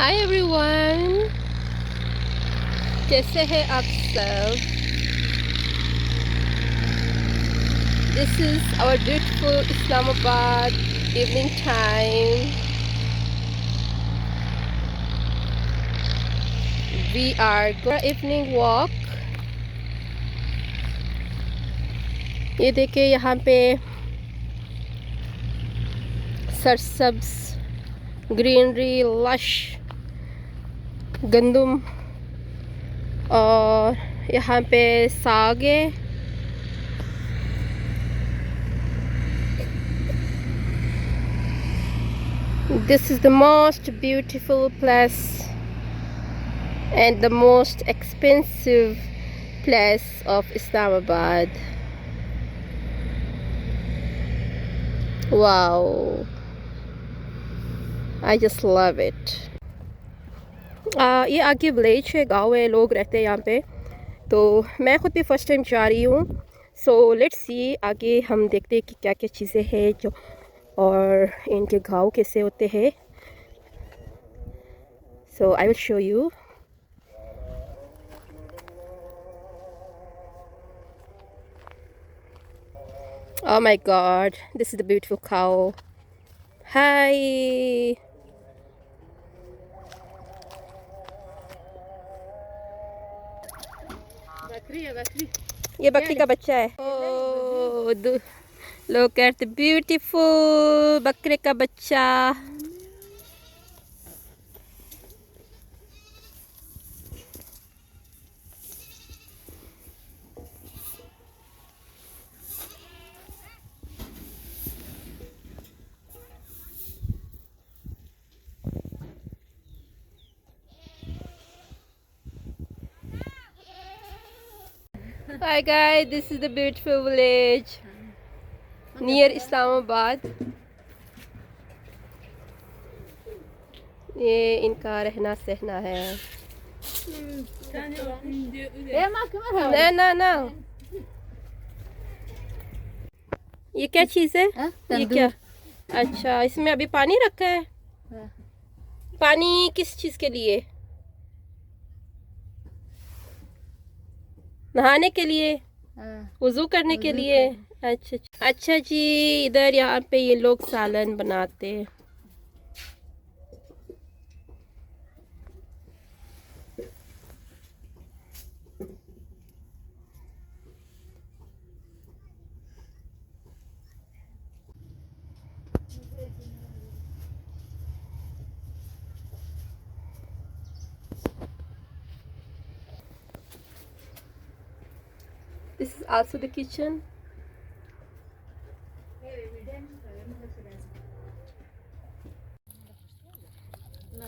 Hi everyone, कैसे हैं आप सब? This is our beautiful Islamabad evening time. We are going evening walk. ये देखिए यहाँ पे सरसब्ज ग्रीनरी, लश गंदम और यहाँ पे साग है. This is the most beautiful place and the most expensive place of Islamabad. Wow, I just love it. ये आगे विलेज है, गांव है, लोग रहते हैं यहाँ पे. तो मैं ख़ुद भी फ़र्स्ट टाइम जा रही हूँ. सो लेट्स सी, आगे हम देखते हैं कि क्या क्या चीज़ें हैं जो और इनके गांव कैसे होते हैं. So I will show you. Oh my god, this is the beautiful cow. Hi. ये बकरी का बच्चा है. Oh, look at the beautiful बकरे का बच्चा. Hi guys, this is the beautiful village near Islamabad. ये इनका रहना सहना है. ना ना ना, ये क्या चीज़ है? ये क्या? अच्छा, इसमें अभी पानी रखा है. पानी किस चीज़ के लिए? नहाने के लिए, वज़ू करने के लिए. अच्छा अच्छा जी. इधर यहाँ पे ये लोग सालन बनाते हैं. This is also the kitchen.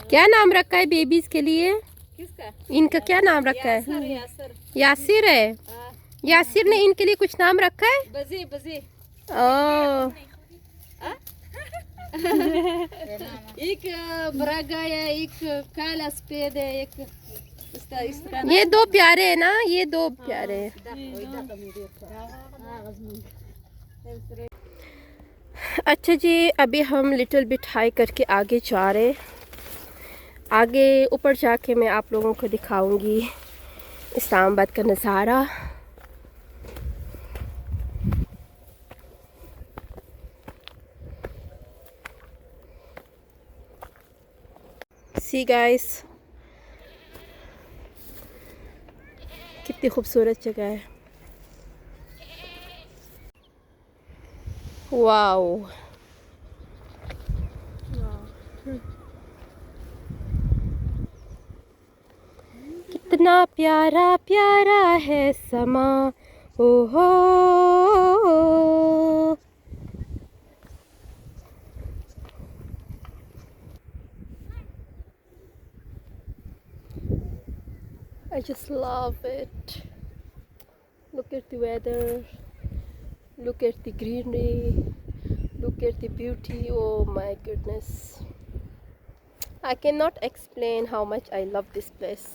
क्या नाम रखा है बेबीज के लिए? किसका? इनका क्या नाम रखा है? यासिर. यासिर है. यासिर ने इनके लिए कुछ नाम रखा है? बजी बजी. ओह. एक ब्रागा है, एक काला सफेद है, एक ये दो प्यारे हैं ना, ये दो प्यारे हैं. अच्छा जी, अभी हम लिटिल बिट हाई करके आगे जा रहे हैं. आगे ऊपर जाके मैं आप लोगों को दिखाऊंगी इस्लामाबाद का नज़ारा. सी गाइस, कितनी खूबसूरत जगह है. वाओ. कितना प्यारा प्यारा है समा. ओहो. I just love it. Look at the weather. Look at the greenery. Look at the beauty. Oh my goodness. I cannot explain how much I love this place.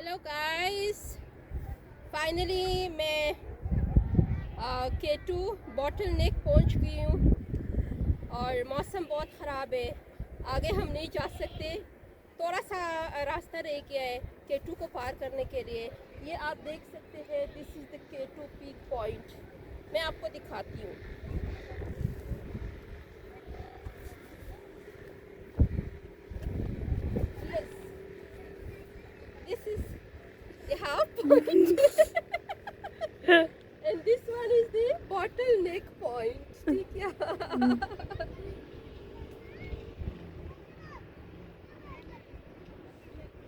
Hello guys, finally मैं K2 bottle नेक पहुँच गई हूँ और मौसम बहुत ख़राब है, आगे हम नहीं जा सकते। थोड़ा सा रास्ता रह गया है K2 को पार करने के लिए। ये आप देख सकते हैं, this is the K2 peak point. मैं आपको दिखाती हूँ। This is the half point and this one is the bottleneck point. ठीक है।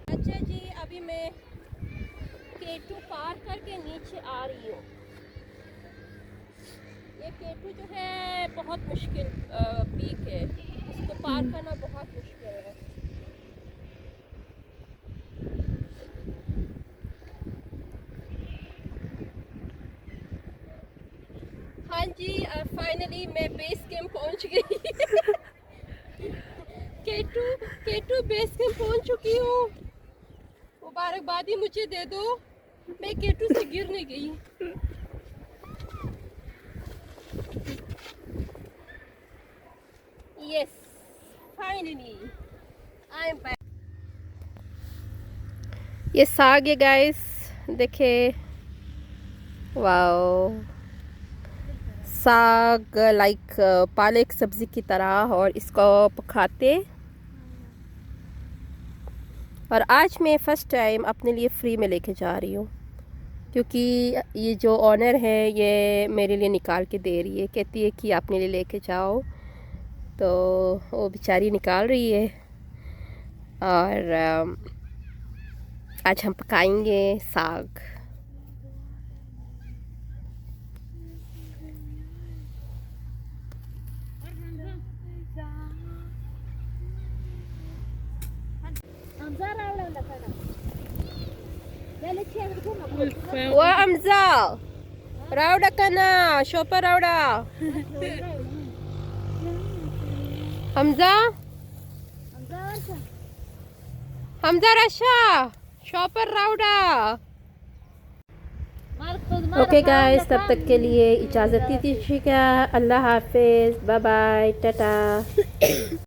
अच्छा जी, अभी मैं K2 पार करके नीचे आ रही हूँ। ये K2 जो है बहुत मुश्किल पीक है, इसको पार करना बहुत मुश्किल है। हाँ जी, फाइनली मैं बेस कैंप पहुंच गई। K2 बेस कैंप पहुंच चुकी हूँ। मुबारकबादी मुझे दे दो, मैं K2 से गिर नहीं गई। Yes, finally I am back. ये साग है गाइस, देखे, वाओ, साग लाइक पालक सब्ज़ी की तरह, और इसको पकाते। और आज मैं फ़र्स्ट टाइम अपने लिए फ्री में लेके जा रही हूँ, क्योंकि ये जो ऑनर है ये मेरे लिए निकाल के दे रही है, कहती है कि अपने लिए लेके जाओ। तो वो बेचारी निकाल रही है और आज हम पकाएंगे साग। Wa Amza Rauda kana Shopa Rauda Hamza Hamza Rasha Shopa Rauda। Okay guys, तब तक के लिए इजाज़त दीजिएगा। अल्लाह हाफिज़, बाय बाय, टाटा।